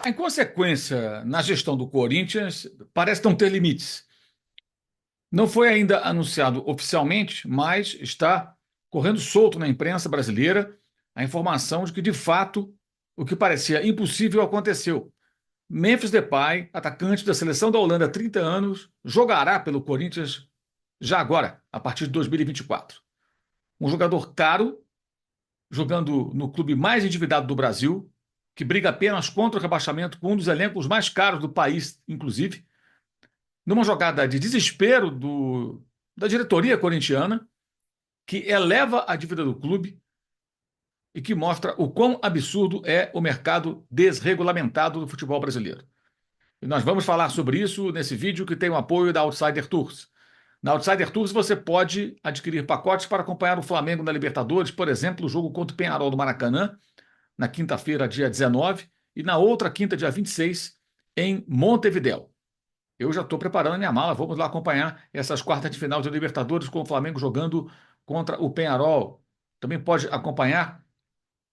A inconsequência na gestão do Corinthians parece não ter limites. Não foi ainda anunciado oficialmente, mas está correndo solto na imprensa brasileira a informação de que, de fato, o que parecia impossível aconteceu. Memphis Depay, atacante da seleção da Holanda há 30 anos, jogará pelo Corinthians já agora, a partir de 2024. Um jogador caro, jogando no clube mais endividado do Brasil, que briga apenas contra o rebaixamento com um dos elencos mais caros do país, inclusive, numa jogada de desespero da diretoria corintiana, que eleva a dívida do clube e que mostra o quão absurdo é o mercado desregulamentado do futebol brasileiro. E nós vamos falar sobre isso nesse vídeo que tem o apoio da Outsider Tours. Na Outsider Tours você pode adquirir pacotes para acompanhar o Flamengo na Libertadores, por exemplo, o jogo contra o Peñarol do Maracanã, na quinta-feira, dia 19, e na outra quinta, dia 26, em Montevidéu. Eu já estou preparando a minha mala, vamos lá acompanhar essas quartas de final de Libertadores com o Flamengo jogando contra o Peñarol. Também pode acompanhar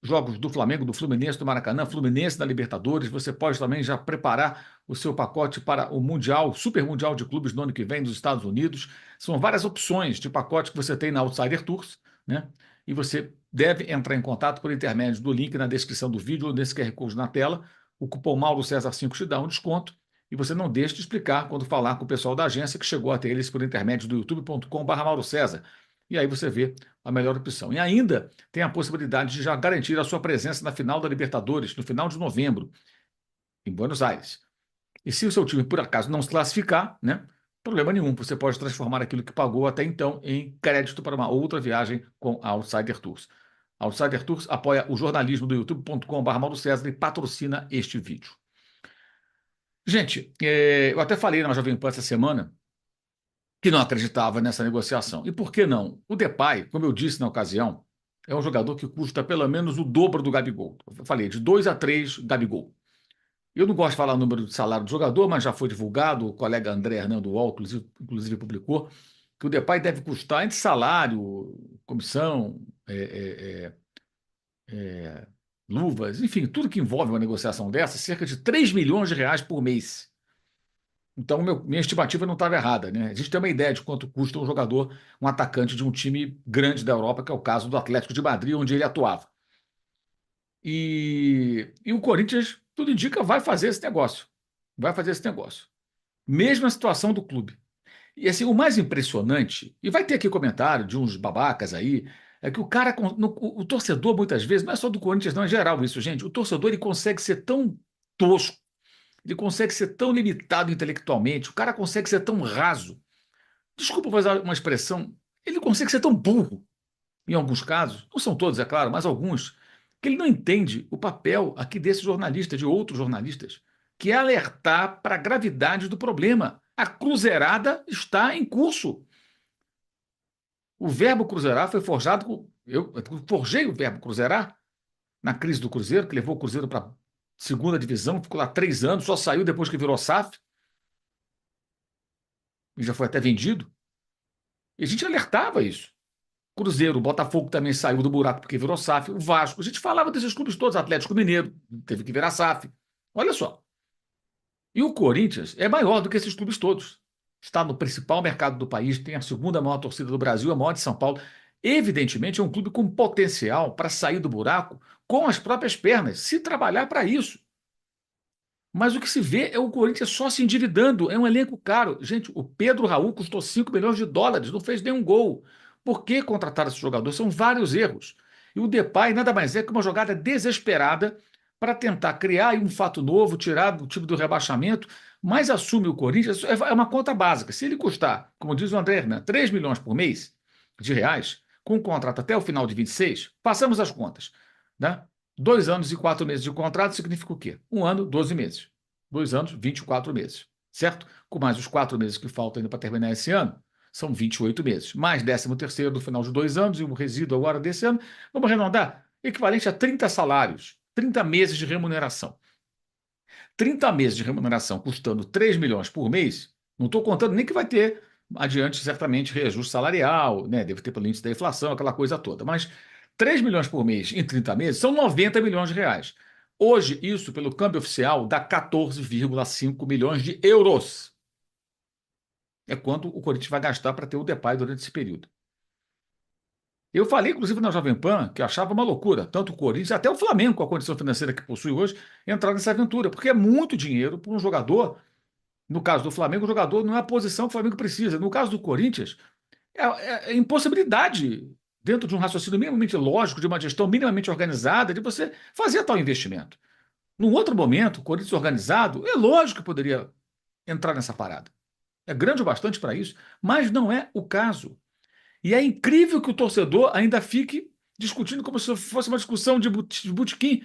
jogos do Flamengo, do Fluminense, do Maracanã, Fluminense da Libertadores. Você pode também já preparar o seu pacote para o Mundial, Super Mundial de Clubes no ano que vem dos Estados Unidos. São várias opções de pacote que você tem na Outsider Tours, né? E você deve entrar em contato por intermédio do link na descrição do vídeo ou nesse QR Code na tela. O cupom Mauro César 5 te dá um desconto. E você não deixe de explicar quando falar com o pessoal da agência que chegou até eles por intermédio do youtube.com/Mauro César. E aí você vê a melhor opção. E ainda tem a possibilidade de já garantir a sua presença na final da Libertadores, no final de novembro, em Buenos Aires. E se o seu time, por acaso, não se classificar, né, problema nenhum, você pode transformar aquilo que pagou até então em crédito para uma outra viagem com a Outsider Tours. A Outsider Tours apoia o jornalismo do youtube.com/Mauro César e patrocina este vídeo. Gente, eu até falei na Jovem Pan essa semana que não acreditava nessa negociação. E por que não? O Depay, como eu disse na ocasião, é um jogador que custa pelo menos o dobro do Gabigol. Eu falei de 2 a 3 Gabigol. Eu não gosto de falar o número de salário do jogador, mas já foi divulgado, o colega André Hernando Wall, inclusive publicou, que o Depay deve custar entre salário, comissão, luvas, enfim, tudo que envolve uma negociação dessa, cerca de 3 milhões de reais por mês. Então, minha estimativa não estava errada, né? A gente tem uma ideia de quanto custa um jogador, um atacante de um time grande da Europa, que é o caso do Atlético de Madrid, onde ele atuava. E o Corinthians, tudo indica, vai fazer esse negócio. Vai fazer esse negócio. Mesma situação do clube. E assim, o mais impressionante, e vai ter aqui comentário de uns babacas aí, é que o torcedor, muitas vezes, não é só do Corinthians, não, é geral isso, gente. O torcedor ele consegue ser tão tosco, ele consegue ser tão limitado intelectualmente, o cara consegue ser tão raso. Desculpa fazer uma expressão, ele consegue ser tão burro, em alguns casos, não são todos, é claro, mas alguns, que ele não entende o papel aqui desse jornalista, de outros jornalistas, que é alertar para a gravidade do problema. A cruzeirada está em curso. O verbo cruzeirar foi forjado eu forjei o verbo cruzeirar na crise do Cruzeiro, que levou o Cruzeiro para a segunda divisão, ficou lá 3 anos, só saiu depois que virou SAF, e já foi até vendido. E a gente alertava isso. Cruzeiro, o Botafogo também saiu do buraco porque virou SAF, o Vasco, a gente falava desses clubes todos, Atlético Mineiro, teve que virar SAF. Olha só. E o Corinthians é maior do que esses clubes todos. Está no principal mercado do país, tem a segunda maior torcida do Brasil, a maior de São Paulo. Evidentemente, é um clube com potencial para sair do buraco com as próprias pernas, se trabalhar para isso. Mas o que se vê é o Corinthians só se endividando, é um elenco caro. Gente, o Pedro Raul custou 5 milhões de dólares, não fez nenhum gol. Por que contratar esse jogador? São vários erros. E o Depay nada mais é que uma jogada desesperada para tentar criar aí um fato novo, tirar o time do rebaixamento, mas assume o Corinthians, é uma conta básica. Se ele custar, como diz o André Hernan, 3 milhões por mês de reais, com um contrato até o final de 26, passamos as contas, né? 2 anos e 4 meses de contrato significa o quê? 1 ano, 12 meses. 2 anos, 24 meses. Certo? Com mais os 4 meses que faltam ainda para terminar esse ano, são 28 meses. Mais 13º do final de 2 anos e o resíduo agora desse ano, vamos arredondar, equivalente a 30 salários, 30 meses de remuneração. 30 meses de remuneração custando 3 milhões por mês, não estou contando nem que vai ter adiante, certamente, reajuste salarial, né? Deve ter pelo índice da inflação, aquela coisa toda. Mas 3 milhões por mês em 30 meses são 90 milhões de reais. Hoje, isso, pelo câmbio oficial, dá 14,5 milhões de euros. É quanto o Corinthians vai gastar para ter o Depay durante esse período. Eu falei, inclusive, na Jovem Pan, que eu achava uma loucura, tanto o Corinthians, até o Flamengo, com a condição financeira que possui hoje, entrar nessa aventura, porque é muito dinheiro para um jogador. No caso do Flamengo, o jogador não é a posição que o Flamengo precisa. No caso do Corinthians, é impossibilidade, dentro de um raciocínio minimamente lógico, de uma gestão minimamente organizada, de você fazer tal investimento. Num outro momento, o Corinthians organizado, é lógico que poderia entrar nessa parada. É grande o bastante para isso, mas não é o caso. E é incrível que o torcedor ainda fique discutindo como se fosse uma discussão de botequim.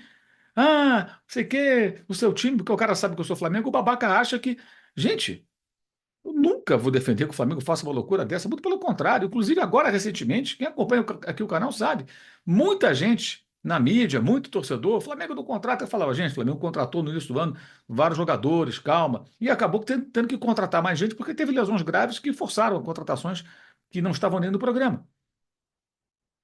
Ah, não sei o quê, o seu time, porque o cara sabe que eu sou Flamengo, o babaca acha que. Gente, eu nunca vou defender que o Flamengo faça uma loucura dessa, muito pelo contrário. Inclusive, agora, recentemente, quem acompanha aqui o canal sabe, muita gente na mídia, muito torcedor, o Flamengo não contrata, eu falava, gente, o Flamengo contratou no início do ano vários jogadores, calma, e acabou tendo que contratar mais gente porque teve lesões graves que forçaram contratações que não estavam nem no programa.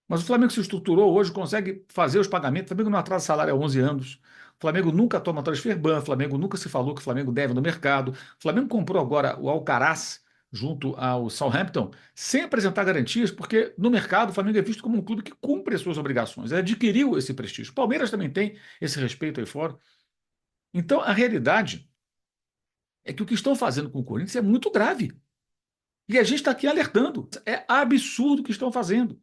Mas o Flamengo se estruturou hoje, consegue fazer os pagamentos. O Flamengo não atrasa salário há 11 anos. O Flamengo nunca toma transfer ban. O Flamengo nunca se falou que o Flamengo deve no mercado. O Flamengo comprou agora o Alcaraz junto ao Southampton sem apresentar garantias, porque no mercado o Flamengo é visto como um clube que cumpre as suas obrigações. Ele adquiriu esse prestígio. O Palmeiras também tem esse respeito aí fora. Então a realidade é que o que estão fazendo com o Corinthians é muito grave. E a gente está aqui alertando. É absurdo o que estão fazendo.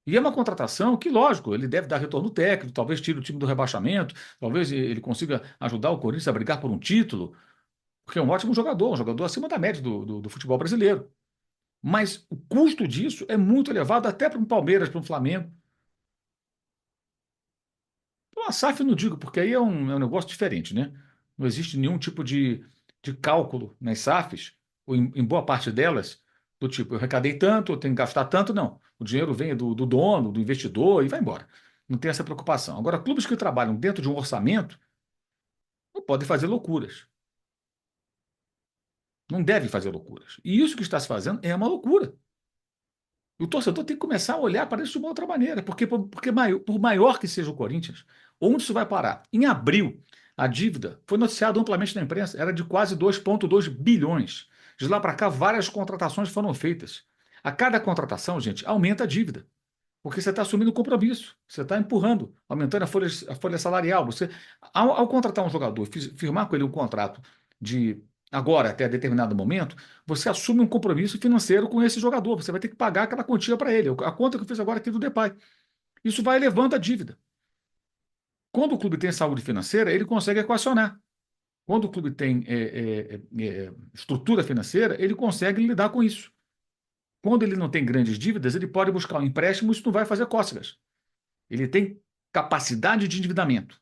E é uma contratação que, lógico, ele deve dar retorno técnico, talvez tire o time do rebaixamento, talvez ele consiga ajudar o Corinthians a brigar por um título, porque é um jogador acima da média do futebol brasileiro. Mas o custo disso é muito elevado até para um Palmeiras, para um Flamengo. Então, a SAF eu não digo, porque aí é um negócio diferente, né? Não existe nenhum tipo de cálculo nas SAFs, ou em boa parte delas, do tipo, eu arrecadei tanto, eu tenho que gastar tanto, não. O dinheiro vem do dono, do investidor e vai embora. Não tem essa preocupação. Agora, clubes que trabalham dentro de um orçamento não podem fazer loucuras. Não devem fazer loucuras. E isso que está se fazendo é uma loucura. E o torcedor tem que começar a olhar para isso de uma outra maneira, porque por maior que seja o Corinthians, onde isso vai parar? Em abril, a dívida foi noticiada amplamente na imprensa, era de quase 2,2 bilhões. De lá para cá, várias contratações foram feitas. A cada contratação, gente, aumenta a dívida, porque você está assumindo compromisso, você está empurrando, aumentando a folha salarial. Ao contratar um jogador, firmar com ele um contrato de agora até determinado momento, você assume um compromisso financeiro com esse jogador. Você vai ter que pagar aquela quantia para ele. A conta que eu fiz agora aqui do Depay. Isso vai elevando a dívida. Quando o clube tem saúde financeira, ele consegue equacionar. Quando o clube tem estrutura financeira, ele consegue lidar com isso. Quando ele não tem grandes dívidas, ele pode buscar um empréstimo, isso não vai fazer cócegas. Ele tem capacidade de endividamento.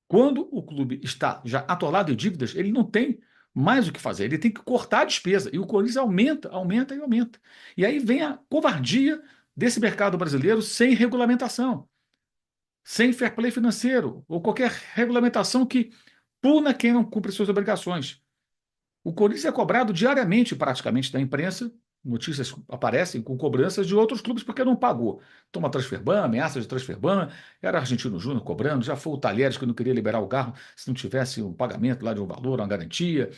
Quando o clube está já atolado em dívidas, ele não tem mais o que fazer, ele tem que cortar a despesa. E o Corinthians aumenta, aumenta e aumenta. E aí vem a covardia desse mercado brasileiro sem regulamentação, sem fair play financeiro, ou qualquer regulamentação que puna quem não cumpre suas obrigações. O Corinthians é cobrado diariamente, praticamente, da imprensa. Notícias aparecem com cobranças de outros clubes porque não pagou. Toma transfer ban, ameaça de transfer ban. Era Argentino Júnior cobrando, já foi o Talheres que não queria liberar o carro se não tivesse um pagamento lá de um valor, uma garantia.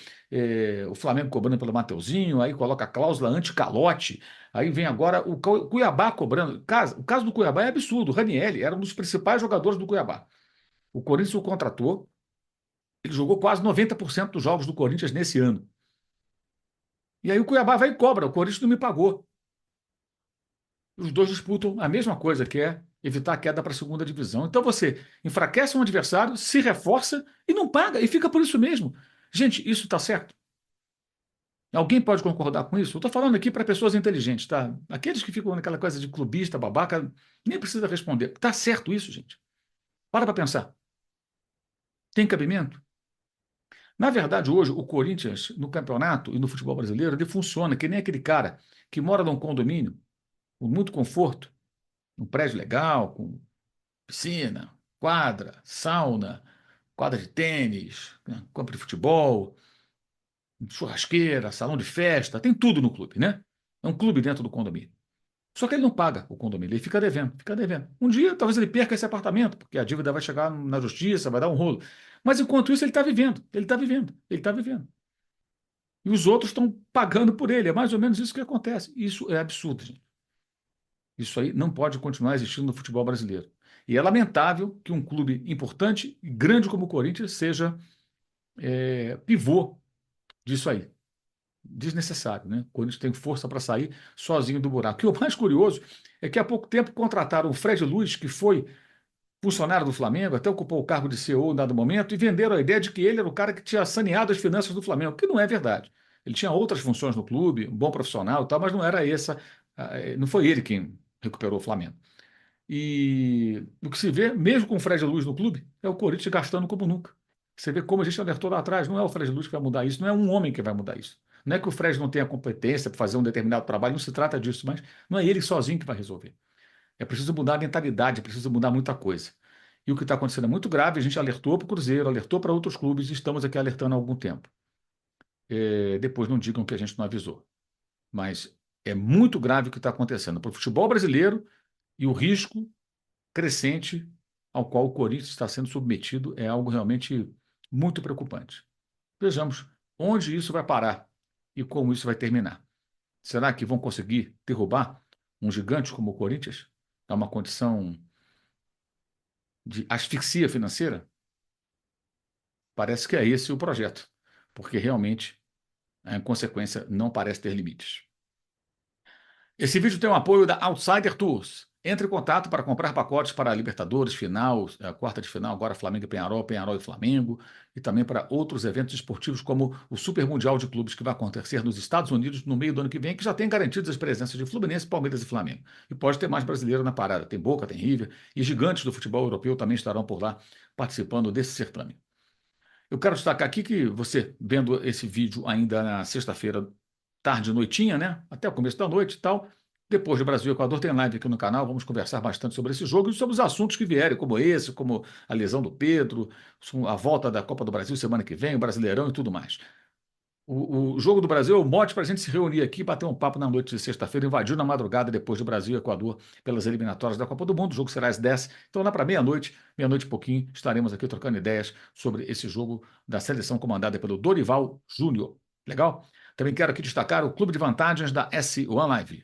O Flamengo cobrando pelo Mateuzinho, aí coloca a cláusula anti-calote. Aí vem agora o Cuiabá cobrando. O caso do Cuiabá é absurdo. O Ranieri era um dos principais jogadores do Cuiabá. O Corinthians o contratou, ele jogou quase 90% dos jogos do Corinthians nesse ano. E aí o Cuiabá vai e cobra, o Corinthians não me pagou. Os dois disputam a mesma coisa, que é evitar a queda para a segunda divisão. Então você enfraquece um adversário, se reforça e não paga, e fica por isso mesmo. Gente, isso está certo? Alguém pode concordar com isso? Eu estou falando aqui para pessoas inteligentes, tá? Aqueles que ficam naquela coisa de clubista, babaca, nem precisa responder. Está certo isso, gente? Para pensar. Tem cabimento? Na verdade, hoje, o Corinthians, no campeonato e no futebol brasileiro, ele funciona que nem aquele cara que mora num condomínio com muito conforto, um prédio legal, com piscina, quadra, sauna, quadra de tênis, né, campo de futebol, churrasqueira, salão de festa, tem tudo no clube, né? É um clube dentro do condomínio. Só que ele não paga o condomínio, ele fica devendo, fica devendo. Um dia, talvez ele perca esse apartamento, porque a dívida vai chegar na justiça, vai dar um rolo. Mas enquanto isso, ele está vivendo, ele está vivendo, ele está vivendo. E os outros estão pagando por ele. É mais ou menos isso que acontece. Isso é absurdo, gente. Isso aí não pode continuar existindo no futebol brasileiro. E é lamentável que um clube importante e grande como o Corinthians seja pivô disso aí. Desnecessário, né? O Corinthians tem força para sair sozinho do buraco. E o mais curioso é que há pouco tempo contrataram o Fred Luiz, que foi funcionário do Flamengo, até ocupou o cargo de CEO em dado momento, e venderam a ideia de que ele era o cara que tinha saneado as finanças do Flamengo, que não é verdade. Ele tinha outras funções no clube, um bom profissional e tal, mas não era essa, não foi ele quem recuperou o Flamengo. E o que se vê, mesmo com o Fred Luiz no clube, é o Corinthians gastando como nunca. Você vê como a gente alertou lá atrás, não é o Fred Luiz que vai mudar isso, não é um homem que vai mudar isso. Não é que o Fred não tenha competência para fazer um determinado trabalho, não se trata disso, mas não é ele sozinho que vai resolver. É preciso mudar a mentalidade, é preciso mudar muita coisa. E o que está acontecendo é muito grave, a gente alertou para o Cruzeiro, alertou para outros clubes e estamos aqui alertando há algum tempo. Depois não digam que a gente não avisou. Mas é muito grave o que está acontecendo para o futebol brasileiro e o risco crescente ao qual o Corinthians está sendo submetido é algo realmente muito preocupante. Vejamos onde isso vai parar e como isso vai terminar. Será que vão conseguir derrubar um gigante como o Corinthians? É uma condição de asfixia financeira? Parece que é esse o projeto, porque realmente a consequência não parece ter limites. Esse vídeo tem o apoio da Outsider Tours. Entre em contato para comprar pacotes para a Libertadores, final, a quarta de final, agora Flamengo e Penharol, Penharol e Flamengo, e também para outros eventos esportivos como o Super Mundial de Clubes que vai acontecer nos Estados Unidos no meio do ano que vem, que já tem garantidas as presenças de Fluminense, Palmeiras e Flamengo. E pode ter mais brasileiro na parada. Tem Boca, tem River, e gigantes do futebol europeu também estarão por lá participando desse certame. Eu quero destacar aqui que você, vendo esse vídeo ainda na sexta-feira, tarde, noitinha, né? Até o começo da noite e tal. Depois do Brasil e Equador tem live aqui no canal. Vamos conversar bastante sobre esse jogo e sobre os assuntos que vierem, como esse, como a lesão do Pedro, a volta da Copa do Brasil semana que vem, o Brasileirão e tudo mais. O Jogo do Brasil é o mote para a gente se reunir aqui, bater um papo na noite de sexta-feira, invadiu na madrugada depois do Brasil e Equador pelas eliminatórias da Copa do Mundo. O jogo será às 10. Então, lá para meia-noite, meia-noite e pouquinho, estaremos aqui trocando ideias sobre esse jogo da seleção comandada pelo Dorival Júnior. Legal? Também quero aqui destacar o Clube de Vantagens da S1 Live.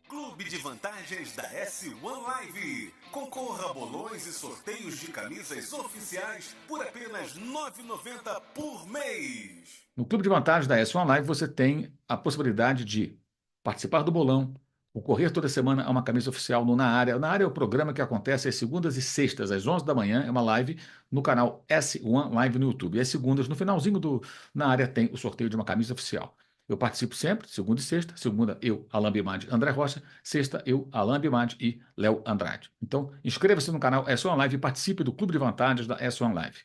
Clube de Vantagens da S1 Live. Concorra a bolões e sorteios de camisas oficiais por apenas R$ 9,90 por mês. No Clube de Vantagens da S1 Live você tem a possibilidade de participar do bolão, concorrer toda semana a uma camisa oficial no Na Área. Na Área é o programa que acontece às segundas e sextas, às 11 da manhã, é uma live no canal S1 Live no YouTube. E às segundas, no finalzinho do Na Área, tem o sorteio de uma camisa oficial. Eu participo sempre, segunda e sexta. Segunda, eu, Alain Bimad, André Rocha. Sexta, eu, Alain Bimad e Léo Andrade. Então, inscreva-se no canal S1 Live e participe do Clube de Vantagens da S1 Live.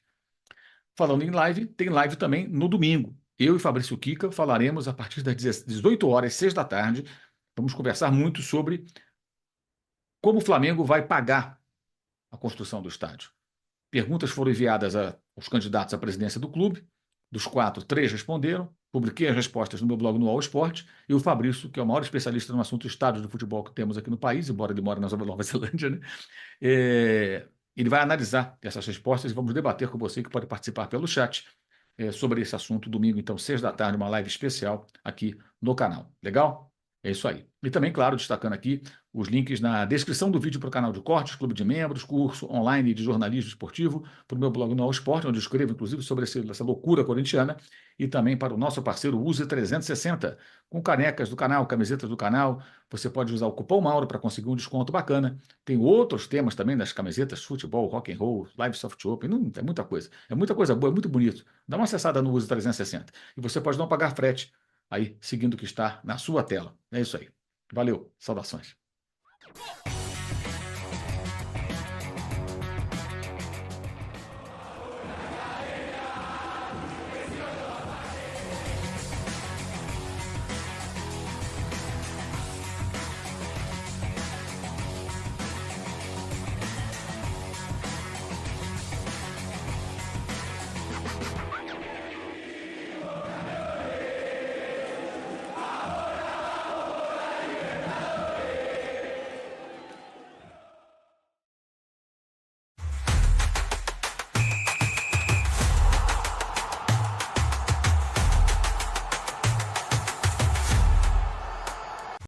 Falando em live, tem live também no domingo. Eu e Fabrício Kika falaremos a partir das 18 horas, 6 da tarde. Vamos conversar muito sobre como o Flamengo vai pagar a construção do estádio. Perguntas foram enviadas aos candidatos à presidência do clube. Dos 4, 3 responderam. Publiquei as respostas no meu blog no All Sport. E o Fabrício, que é o maior especialista no assunto estádio de futebol que temos aqui no país, embora ele more na Nova Zelândia, né? Ele vai analisar essas respostas e vamos debater com você que pode participar pelo chat sobre esse assunto domingo, então, 6 da tarde, uma live especial aqui no canal. Legal? É isso aí. E também, claro, destacando aqui os links na descrição do vídeo para o canal de cortes, clube de membros, curso online de jornalismo esportivo, para o meu blog no All Sport, onde eu escrevo, inclusive, sobre essa loucura corintiana, e também para o nosso parceiro Use 360, com canecas do canal, camisetas do canal. Você pode usar o cupom Mauro para conseguir um desconto bacana. Tem outros temas também das camisetas, futebol, rock and roll, live soft open, não, é muita coisa. É muita coisa boa, é muito bonito. Dá uma acessada no Use 360. E você pode não pagar frete aí, seguindo o que está na sua tela. É isso aí. Valeu, saudações.